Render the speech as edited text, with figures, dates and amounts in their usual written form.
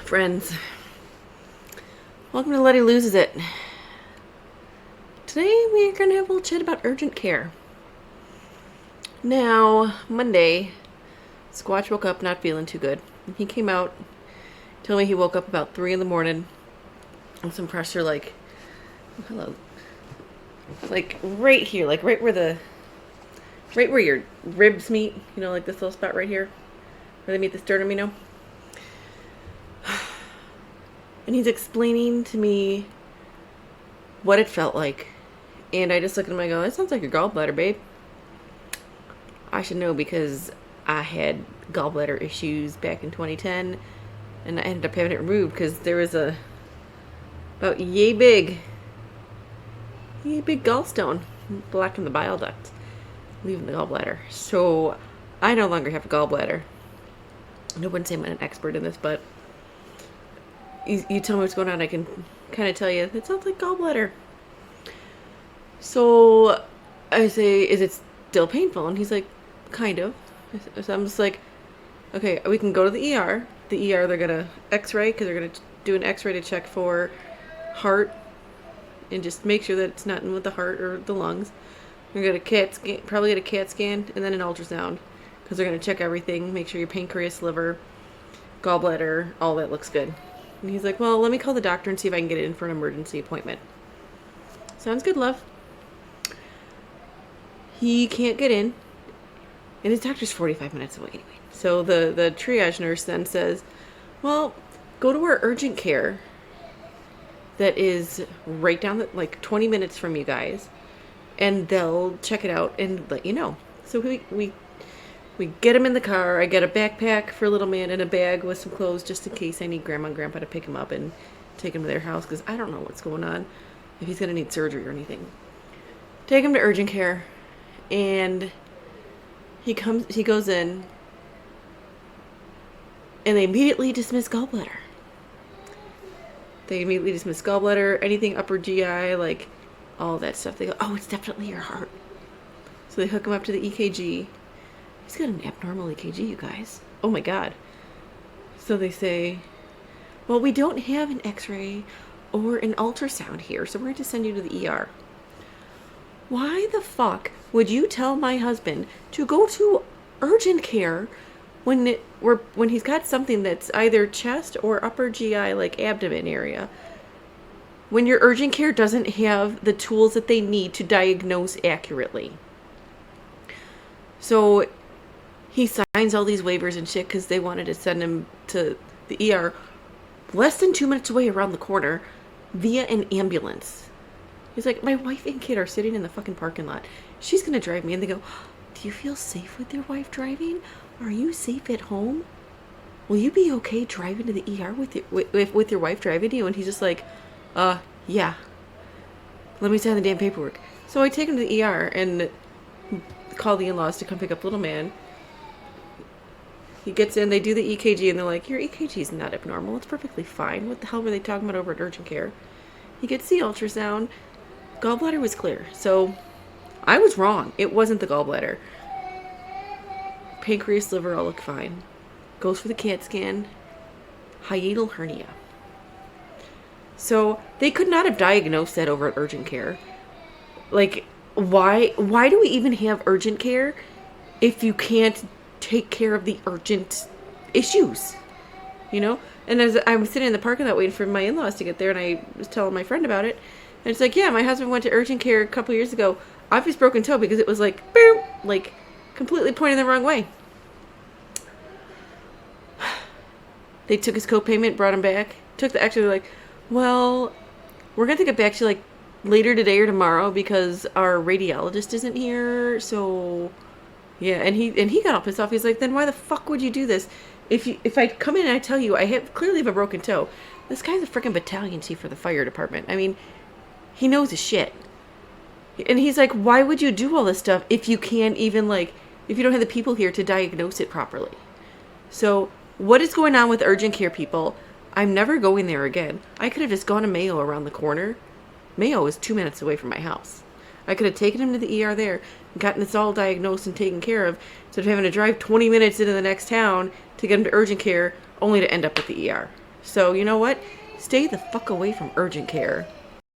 Friends, welcome to Lettie Loo-ses It. Today we are going to have a little chat about urgent care. Now, Monday, Squatch woke up not feeling too good. He came out, told me he woke up about 3 in the morning with some pressure like right here, like right where your ribs meet, like this little spot right here, where they meet the sternum, And he's explaining to me what it felt like. And I just look at him and I go, that sounds like your gallbladder, babe. I should know because I had gallbladder issues back in 2010. And I ended up having it removed because there was about yay big gallstone blocking the bile duct, leaving the gallbladder. So I no longer have a gallbladder. I wouldn't say I'm an expert in this, but you tell me what's going on, I can kind of tell you, it sounds like gallbladder. So I say, is it still painful? And he's like, kind of. So I'm just like, okay, we can go to the ER. The ER, they're going to x-ray, because they're going to do an x-ray to check for heart and just make sure that it's nothing with the heart or the lungs. We're going to get a CAT scan, probably get a CAT scan, and then an ultrasound, because they're going to check everything, make sure your pancreas, liver, gallbladder, all that looks good. And he's like, well, let me call the doctor and see if I can get it in for an emergency appointment. Sounds good, love. He can't get in, and his doctor's 45 minutes away anyway. So the triage nurse then says, well, go to our urgent care that is right down like 20 minutes from you guys, and they'll check it out and let you know. So we get him in the car. I get a backpack for little man and a bag with some clothes just in case I need grandma and grandpa to pick him up and take him to their house, because I don't know what's going on, if he's going to need surgery or anything. Take him to urgent care, and he goes in, and they immediately dismiss gallbladder. They immediately dismiss gallbladder, anything upper GI, like all that stuff. They go, oh, it's definitely your heart. So they hook him up to the EKG. He's got an abnormal EKG, you guys. Oh my God. So they say, well, we don't have an x-ray or an ultrasound here, so we're going to send you to the ER. Why the fuck would you tell my husband to go to urgent care when he's got something that's either chest or upper GI, like abdomen area, when your urgent care doesn't have the tools that they need to diagnose accurately? So he signs all these waivers and shit because they wanted to send him to the ER less than 2 minutes away around the corner via an ambulance. He's like, my wife and kid are sitting in the fucking parking lot. She's going to drive me. And they go, do you feel safe with your wife driving? Are you safe at home? Will you be okay driving to the ER with your wife driving you? And he's just like, yeah. Let me sign the damn paperwork. So I take him to the ER and call the in-laws to come pick up little man. He gets in, they do the EKG, and they're like, your EKG is not abnormal. It's perfectly fine. What the hell were they talking about over at urgent care? He gets the ultrasound. Gallbladder was clear. So I was wrong. It wasn't the gallbladder. Pancreas, liver, all look fine. Goes for the CAT scan. Hiatal hernia. So they could not have diagnosed that over at urgent care. Like, why do we even have urgent care if you can't take care of the urgent issues? And as I was sitting in the parking lot waiting for my in-laws to get there, and I was telling my friend about it, and it's like, yeah, my husband went to urgent care a couple years ago, obvious broken toe, because it was like, boom, like completely pointing the wrong way. They took his co-payment, brought him back, took the x-ray. They're like, well, we're gonna take it back to like later today or tomorrow because our radiologist isn't here. So yeah, and he got all pissed off. He's like, then why the fuck would you do this? If I come in and I tell you I clearly have a broken toe, this guy's a freaking battalion chief for the fire department. I mean, he knows his shit. And he's like, why would you do all this stuff if you can't even, like, if you don't have the people here to diagnose it properly? So what is going on with urgent care people? I'm never going there again. I could have just gone to Mayo around the corner. Mayo is 2 minutes away from my house. I could have taken him to the ER there and gotten this all diagnosed and taken care of instead of having to drive 20 minutes into the next town to get him to urgent care only to end up at the ER. So, you know what? Stay the fuck away from urgent care.